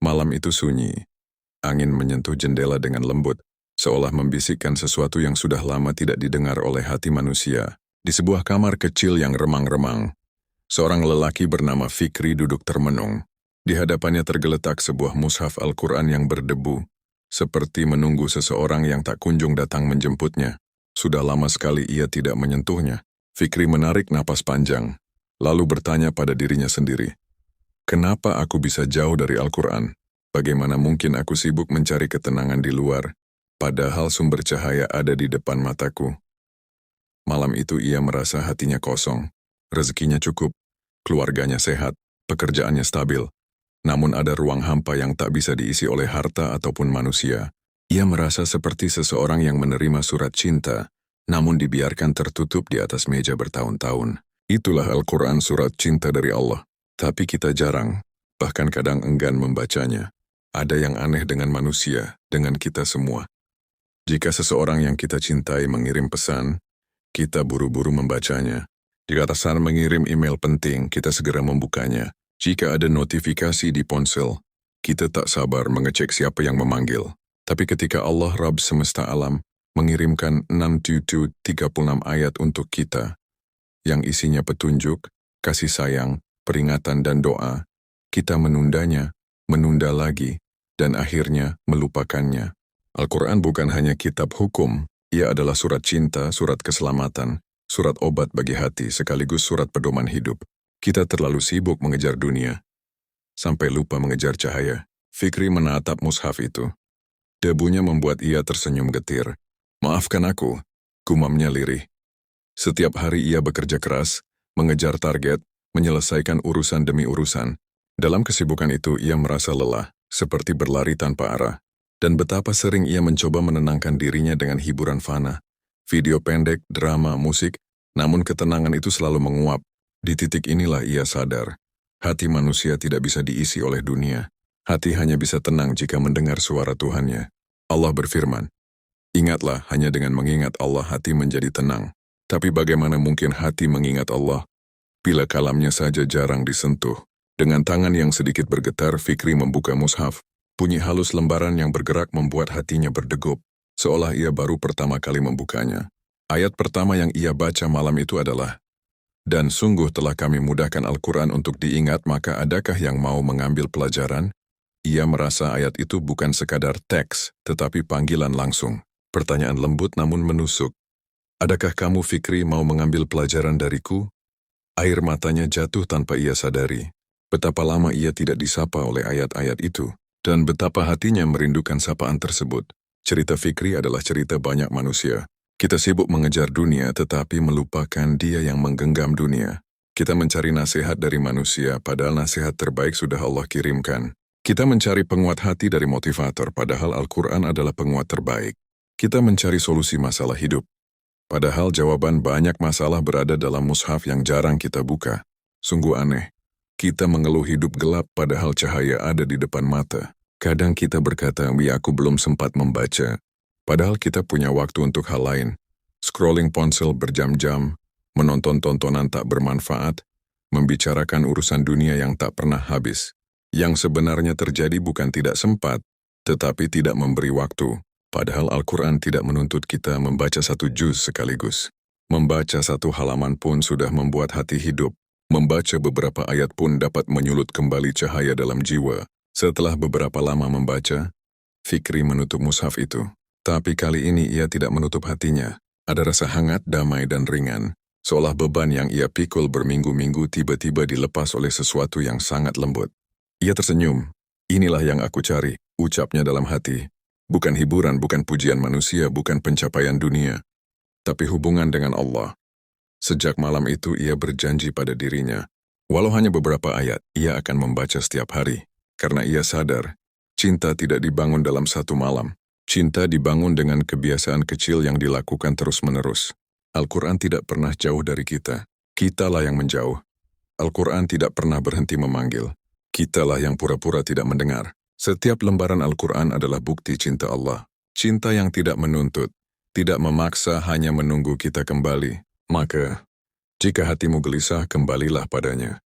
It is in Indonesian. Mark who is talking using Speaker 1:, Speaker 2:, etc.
Speaker 1: Malam itu sunyi. Angin menyentuh jendela dengan lembut, seolah membisikkan sesuatu yang sudah lama tidak didengar oleh hati manusia. Di sebuah kamar kecil yang remang-remang, seorang lelaki bernama Fikri duduk termenung. Di hadapannya tergeletak sebuah mushaf Al-Quran yang berdebu, seperti menunggu seseorang yang tak kunjung datang menjemputnya. Sudah lama sekali ia tidak menyentuhnya. Fikri menarik napas panjang, lalu bertanya pada dirinya sendiri, "Kenapa aku bisa jauh dari Al-Quran? Bagaimana mungkin aku sibuk mencari ketenangan di luar, padahal sumber cahaya ada di depan mataku?" Malam itu ia merasa hatinya kosong, rezekinya cukup, keluarganya sehat, pekerjaannya stabil. Namun ada ruang hampa yang tak bisa diisi oleh harta ataupun manusia. Ia merasa seperti seseorang yang menerima surat cinta, namun dibiarkan tertutup di atas meja bertahun-tahun. Itulah Al-Quran, surat cinta dari Allah. Tapi kita jarang, bahkan kadang enggan membacanya. Ada yang aneh dengan manusia, dengan kita semua. Jika seseorang yang kita cintai mengirim pesan, kita buru-buru membacanya. Jika atasan mengirim email penting, kita segera membukanya. Jika ada notifikasi di ponsel, kita tak sabar mengecek siapa yang memanggil. Tapi ketika Allah Rabb semesta alam mengirimkan 636 ayat untuk kita, yang isinya petunjuk, kasih sayang, peringatan dan doa, kita menundanya, menunda lagi, dan akhirnya melupakannya. Al-Quran bukan hanya kitab hukum, ia adalah surat cinta, surat keselamatan, surat obat bagi hati, sekaligus surat pedoman hidup. Kita terlalu sibuk mengejar dunia, sampai lupa mengejar cahaya. Fikri menatap mushaf itu. Debunya membuat ia tersenyum getir. "Maafkan aku," gumamnya lirih. Setiap hari ia bekerja keras, mengejar target, menyelesaikan urusan demi urusan. Dalam kesibukan itu ia merasa lelah, seperti berlari tanpa arah. Dan betapa sering ia mencoba menenangkan dirinya dengan hiburan fana. Video pendek, drama, musik, namun ketenangan itu selalu menguap. Di titik inilah ia sadar, hati manusia tidak bisa diisi oleh dunia. Hati hanya bisa tenang jika mendengar suara Tuhannya. Allah berfirman, "Ingatlah, hanya dengan mengingat Allah hati menjadi tenang." Tapi bagaimana mungkin hati mengingat Allah bila kalamnya saja jarang disentuh? Dengan tangan yang sedikit bergetar, Fikri membuka mushaf. Bunyi halus lembaran yang bergerak membuat hatinya berdegup, seolah ia baru pertama kali membukanya. Ayat pertama yang ia baca malam itu adalah, "Dan sungguh telah kami mudahkan Al-Quran untuk diingat, maka adakah yang mau mengambil pelajaran?" Ia merasa ayat itu bukan sekadar teks, tetapi panggilan langsung. Pertanyaan lembut namun menusuk. "Adakah kamu, Fikri, mau mengambil pelajaran dariku?" Air matanya jatuh tanpa ia sadari. Betapa lama ia tidak disapa oleh ayat-ayat itu, dan betapa hatinya merindukan sapaan tersebut. Cerita Fikri adalah cerita banyak manusia. Kita sibuk mengejar dunia tetapi melupakan Dia yang menggenggam dunia. Kita mencari nasihat dari manusia padahal nasihat terbaik sudah Allah kirimkan. Kita mencari penguat hati dari motivator padahal Al-Quran adalah penguat terbaik. Kita mencari solusi masalah hidup, padahal jawaban banyak masalah berada dalam mushaf yang jarang kita buka. Sungguh aneh. Kita mengeluh hidup gelap padahal cahaya ada di depan mata. Kadang kita berkata, aku belum sempat membaca. Padahal kita punya waktu untuk hal lain. Scrolling ponsel berjam-jam, menonton tontonan tak bermanfaat, membicarakan urusan dunia yang tak pernah habis. Yang sebenarnya terjadi bukan tidak sempat, tetapi tidak memberi waktu. Padahal Al-Quran tidak menuntut kita membaca satu juz sekaligus. Membaca satu halaman pun sudah membuat hati hidup. Membaca beberapa ayat pun dapat menyulut kembali cahaya dalam jiwa. Setelah beberapa lama membaca, Fikri menutup mushaf itu. Tapi kali ini ia tidak menutup hatinya. Ada rasa hangat, damai, dan ringan. Seolah beban yang ia pikul berminggu-minggu tiba-tiba dilepas oleh sesuatu yang sangat lembut. Ia tersenyum. "Inilah yang aku cari," ucapnya dalam hati. Bukan hiburan, bukan pujian manusia, bukan pencapaian dunia, tapi hubungan dengan Allah. Sejak malam itu ia berjanji pada dirinya, walau hanya beberapa ayat, ia akan membaca setiap hari. Karena ia sadar, cinta tidak dibangun dalam satu malam. Cinta dibangun dengan kebiasaan kecil yang dilakukan terus-menerus. Al-Quran tidak pernah jauh dari kita. Kitalah yang menjauh. Al-Quran tidak pernah berhenti memanggil. Kitalah yang pura-pura tidak mendengar. Setiap lembaran Al-Quran adalah bukti cinta Allah. Cinta yang tidak menuntut, tidak memaksa, hanya menunggu kita kembali. Maka, jika hatimu gelisah, kembalilah padanya.